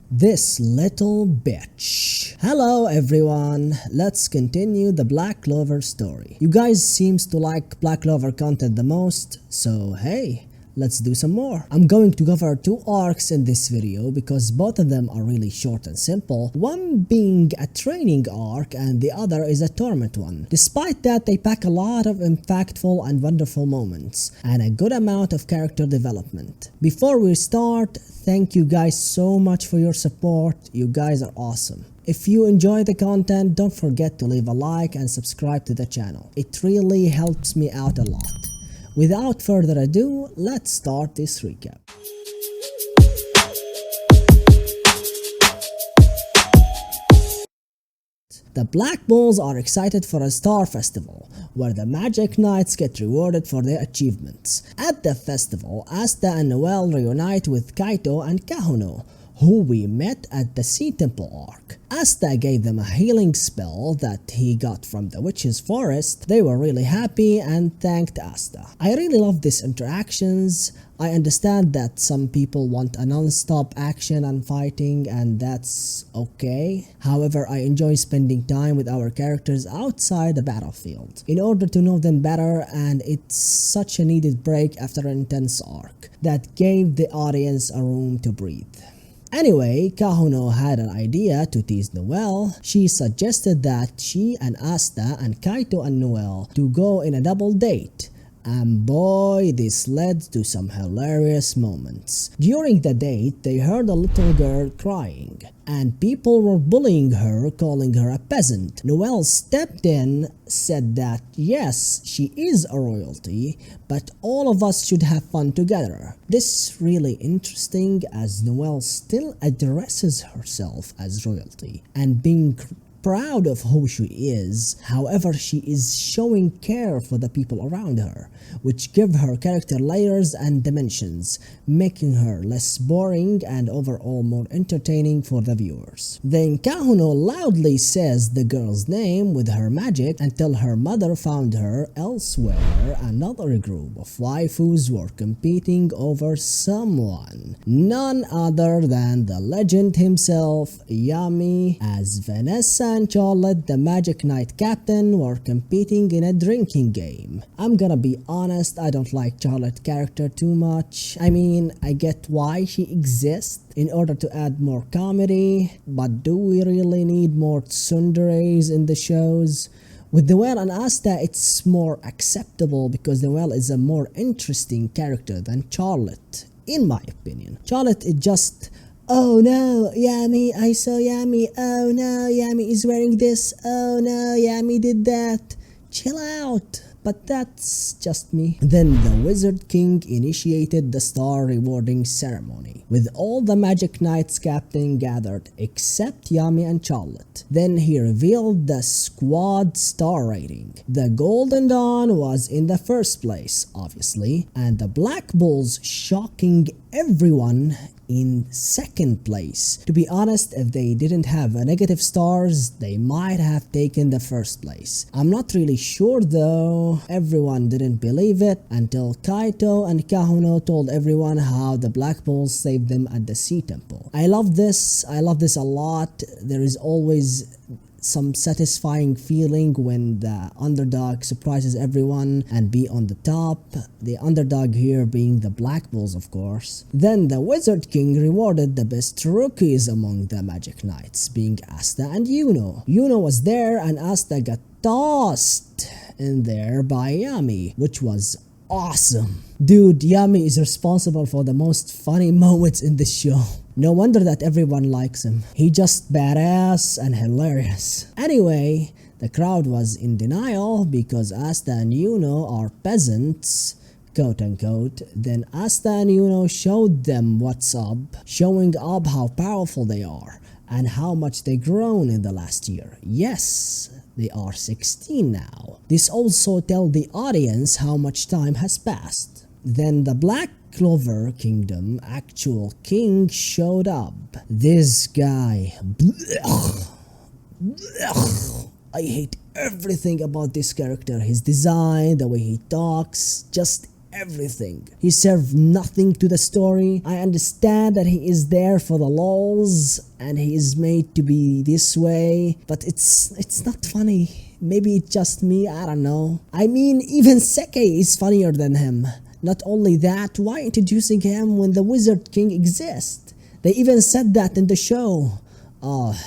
This little bitch. Hello everyone, let's continue the Black Clover story. You guys seems to like Black Clover content the most, so hey, let's do some more. I'm going to cover two arcs in this video because both of them are really short and simple, one being a training arc and the other is a torment one. Despite that, they pack a lot of impactful and wonderful moments and a good amount of character development. Before we start, thank you guys so much for your support. You guys are awesome. If you enjoy the content, don't forget to leave a like and subscribe to the channel. It really helps me out a lot. Without further ado, let's start this recap. The Black Bulls are excited for a star festival, where the Magic Knights get rewarded for their achievements. At the festival, Asta and Noelle reunite with Kaito and Kahuno, who we met at the Sea Temple arc. Asta gave them a healing spell that he got from the Witch's Forest. They were really happy and thanked Asta. I really love these interactions. I understand that some people want a non-stop action and fighting, and that's okay. However, I enjoy spending time with our characters outside the battlefield in order to know them better, and it's such a needed break after an intense arc that gave the audience a room to breathe. Anyway, Kahuno had an idea to tease Noelle. She suggested that she and Asta and Kaito and Noelle to go in a double date. And boy, this led to some hilarious moments. During the date, they heard a little girl crying, and people were bullying her, calling her a peasant. Noelle stepped in, said that yes, she is a royalty, but all of us should have fun together. This is really interesting as Noelle still addresses herself as royalty and being proud of who she is. However, she is showing care for the people around her, which give her character layers and dimensions, making her less boring and overall more entertaining for the viewers. Then Kahuno loudly says the girl's name with her magic until her mother found her elsewhere. Another group of waifus were competing over someone, none other than the legend himself, Yami, as Vanessa and Charlotte, the Magic Knight captain, were competing in a drinking game. I'm gonna be honest, I don't like Charlotte's character too much. I mean, I get why she exists in order to add more comedy, but do we really need more tsunderes in the shows? With Noelle and Asta, it's more acceptable because Noelle is a more interesting character than Charlotte, in my opinion. Charlotte is just, oh no, Yami, I saw Yami. Oh no, Yami is wearing this. Oh no, Yami did that. Chill out. But that's just me. Then the Wizard King initiated the star rewarding ceremony, with all the Magic Knights captain gathered except Yami and Charlotte. Then he revealed the squad star rating. The Golden Dawn was in the first place, obviously, and the Black Bulls shocking everyone in second place. To be honest, if they didn't have a negative stars, they might have taken the first place. I'm not really sure though. Everyone didn't believe it until Kaito and Kahuno told everyone how the Black Bulls saved them at the Sea Temple. I love this a lot. There is always some satisfying feeling when the underdog surprises everyone and be on the top, the underdog here being the Black Bulls, of course. Then the Wizard King rewarded the best rookies among the Magic Knights, being Asta and Yuno. Yuno was there and Asta got tossed in there by Yami, which was awesome. Dude, Yami is responsible for the most funny moments in the show. No wonder that everyone likes him. He just badass and hilarious. Anyway, the crowd was in denial because Asta and Yuno are peasants, quote unquote. Then Asta and Yuno showed them what's up, showing up how powerful they are and how much they've grown in the last year. Yes, they are 16 now. This also tells the audience how much time has passed. Then the Black Clover Kingdom actual king showed up. This guy. Blech. Blech. I hate everything about this character. His design, the way he talks, just everything. He served nothing to the story. I understand that he is there for the lols and he is made to be this way, but it's not funny. Maybe it's just me, I don't know. I mean, even Seke is funnier than him. Not only that, why introducing him when the Wizard King exists? They even said that in the show. Oh,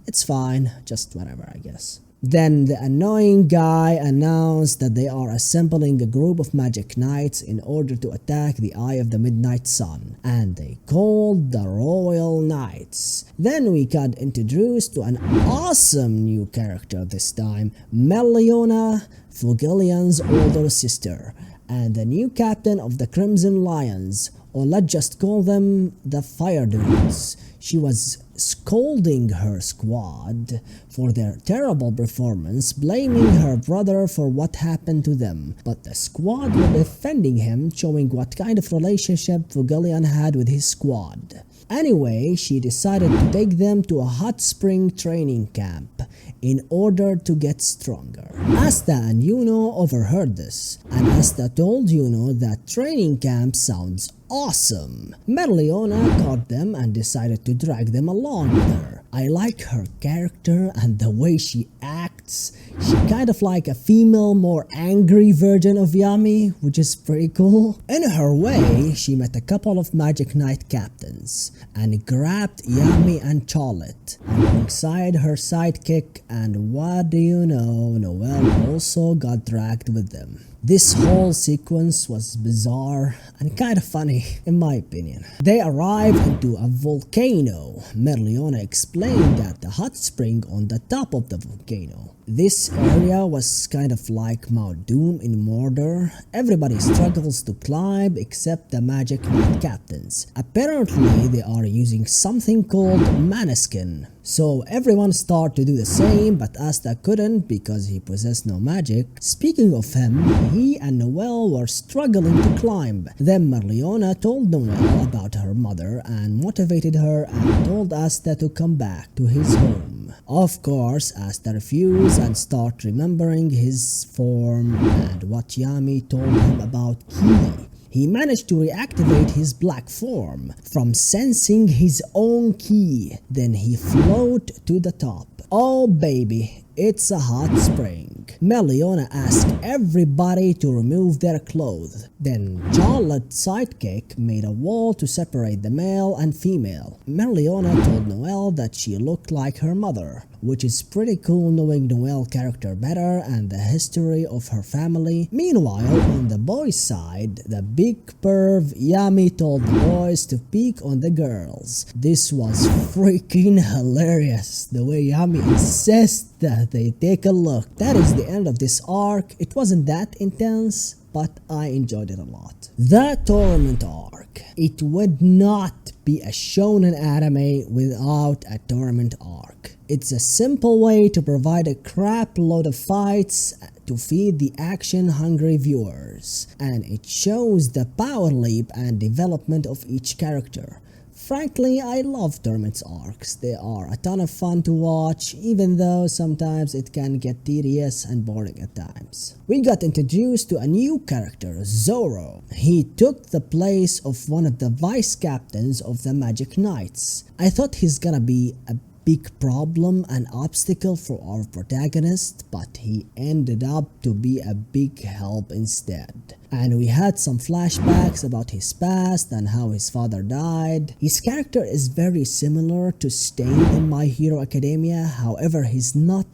it's fine, just whatever, I guess. Then the annoying guy announced that they are assembling a group of magic knights in order to attack the Eye of the Midnight Sun, and they called the Royal Knights. Then we got introduced to an awesome new character this time, Meliona, Fugillian's older sister, and the new captain of the Crimson Lions, or let's just call them the Fire Dudes. She was scolding her squad for their terrible performance, blaming her brother for what happened to them. But the squad were defending him, showing what kind of relationship Fugillian had with his squad. Anyway, she decided to take them to a hot spring training camp in order to get stronger. Asta and Yuno overheard this, and Asta told Yuno that training camp sounds awesome. Merliona caught them and decided to drag them along with her. I like her character and the way she acts. She kind of like a female, more angry version of Yami, which is pretty cool. In her way, she met a couple of Magic Knight captains and grabbed Yami and Charlotte alongside her sidekick, and what do you know, Noelle also got dragged with them. This whole sequence was bizarre and kind of funny, in my opinion. They arrived into a volcano. Merliona explained that the hot spring on the top of the volcano. This area was kind of like Mount Doom in Mordor. Everybody struggles to climb except the Magic Knight captains. Apparently they are using something called Maneskin. So everyone started to do the same, but Asta couldn't because he possessed no magic. Speaking of him, he and Noelle were struggling to climb. Then Merliona told Noelle about her mother and motivated her and told Asta to come back to his home. Of course, Asta refused and started remembering his form and what Yami told him about Ki. He managed to reactivate his black form from sensing his own ki. Then he floated to the top. Oh baby, it's a hot spring. Merliona asked everybody to remove their clothes. Then Charlotte's sidekick made a wall to separate the male and female. Merliona told Noelle that she looked like her mother, which is pretty cool knowing Noelle's character better and the history of her family. Meanwhile, on the boys' side, the big perv Yami told the boys to peek on the girls. This was freaking hilarious, the way Yami insists that they take a look. That is the end of this arc. It wasn't that intense, but I enjoyed it a lot. The tournament arc. It would not be a shonen anime without a tournament arc. It's a simple way to provide a crap load of fights to feed the action-hungry viewers, and it shows the power leap and development of each character. Frankly, I love tournament arcs. They are a ton of fun to watch, even though sometimes it can get tedious and boring at times. We got introduced to a new character, Zoro. He took the place of one of the vice captains of the Magic Knights. I thought he's gonna be a big problem and obstacle for our protagonist, but he ended up to be a big help instead. And we had some flashbacks about his past and how his father died. His character is very similar to Stain in My Hero Academia, however he's not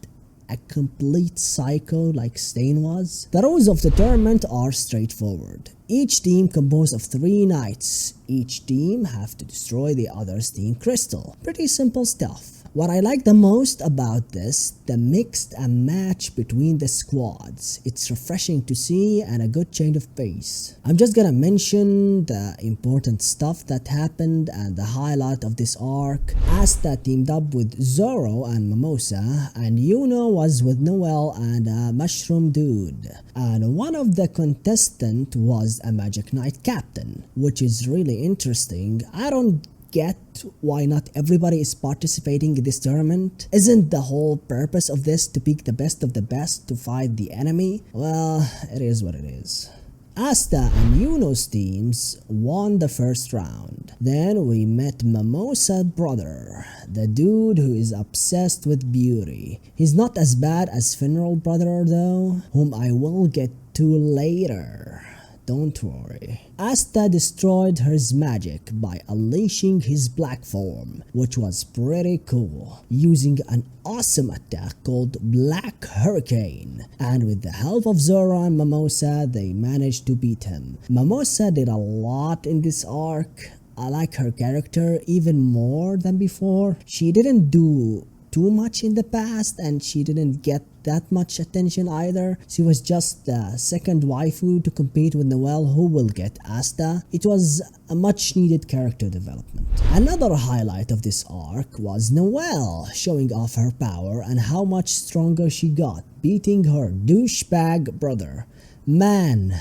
a complete psycho like Stain was. The rules of the tournament are straightforward. Each team composed of 3 knights. Each team have to destroy the other's team crystal. Pretty simple stuff. What I like the most about this, the mixed and match between the squads. It's refreshing to see and a good change of pace. I'm just gonna mention the important stuff that happened and the highlight of this arc. Asta teamed up with Zoro and Mimosa, and Yuno was with Noelle and a mushroom dude. And one of the contestants was a Magic Knight captain, which is really interesting. I don't get why not everybody is participating in this tournament. Isn't the whole purpose of this to pick the best of the best to fight the enemy? Well, it is what it is. Asta and Yuno's teams won the first round. Then we met Mimosa's brother, the dude who is obsessed with beauty. He's not as bad as Funeral Brother though, whom I will get to later. Don't worry. Asta destroyed her magic by unleashing his black form, which was pretty cool, using an awesome attack called Black Hurricane. And with the help of Zora and Mimosa, they managed to beat him. Mimosa did a lot in this arc. I like her character even more than before. She didn't do too much in the past and she didn't get that much attention either. She was just the second waifu to compete with Noelle, who will get Asta. It was a much needed character development. Another highlight of this arc was Noelle showing off her power and how much stronger she got, beating her douchebag brother. Man,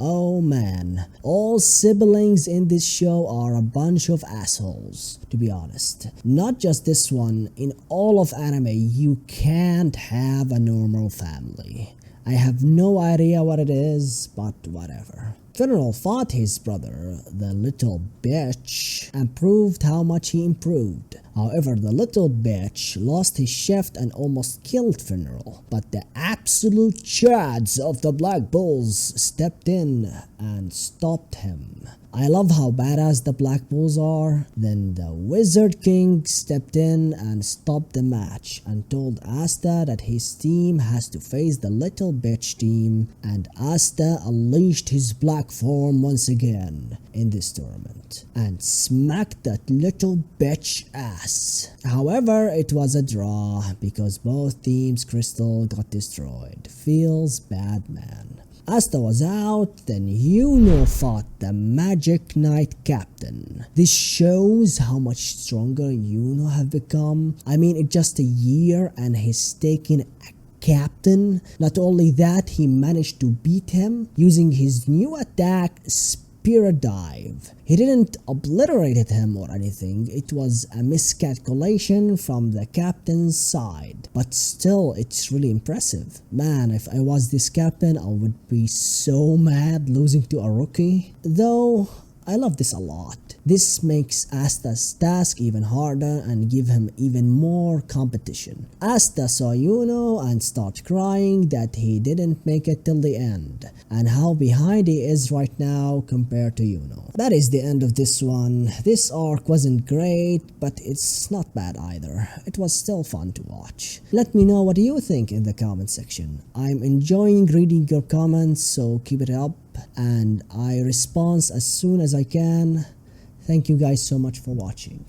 oh man, all siblings in this show are a bunch of assholes, to be honest. Not just this one, in all of anime you can't have a normal family. I have no idea what it is, but whatever. Funeral fought his brother, the little bitch, and proved how much he improved. However, the little bitch lost his shift and almost killed Funeral, but the absolute chads of the Black Bulls stepped in and stopped him. I love how badass the Black Bulls are. Then the Wizard King stepped in and stopped the match and told Asta that his team has to face the little bitch team, and Asta unleashed his black form once again in this tournament and smacked that little bitch ass. However, it was a draw because both teams' crystal got destroyed. Feels bad, man. Asta was out, then Yuno fought the Magic Knight captain. This shows how much stronger Yuno have become. I mean, in just a year and he's taken a captain. Not only that, he managed to beat him using his new attack, Spirit Dive. He didn't obliterate him or anything, it was a miscalculation from the captain's side. But still, it's really impressive. Man, if I was this captain, I would be so mad losing to a rookie. Though, I love this a lot. This makes Asta's task even harder and give him even more competition. Asta saw Yuno and started crying that he didn't make it till the end, and how behind he is right now compared to Yuno. That is the end of this one. This arc wasn't great, but it's not bad either. It was still fun to watch. Let me know what you think in the comment section. I'm enjoying reading your comments, so keep it up, and I respond as soon as I can. Thank you guys so much for watching.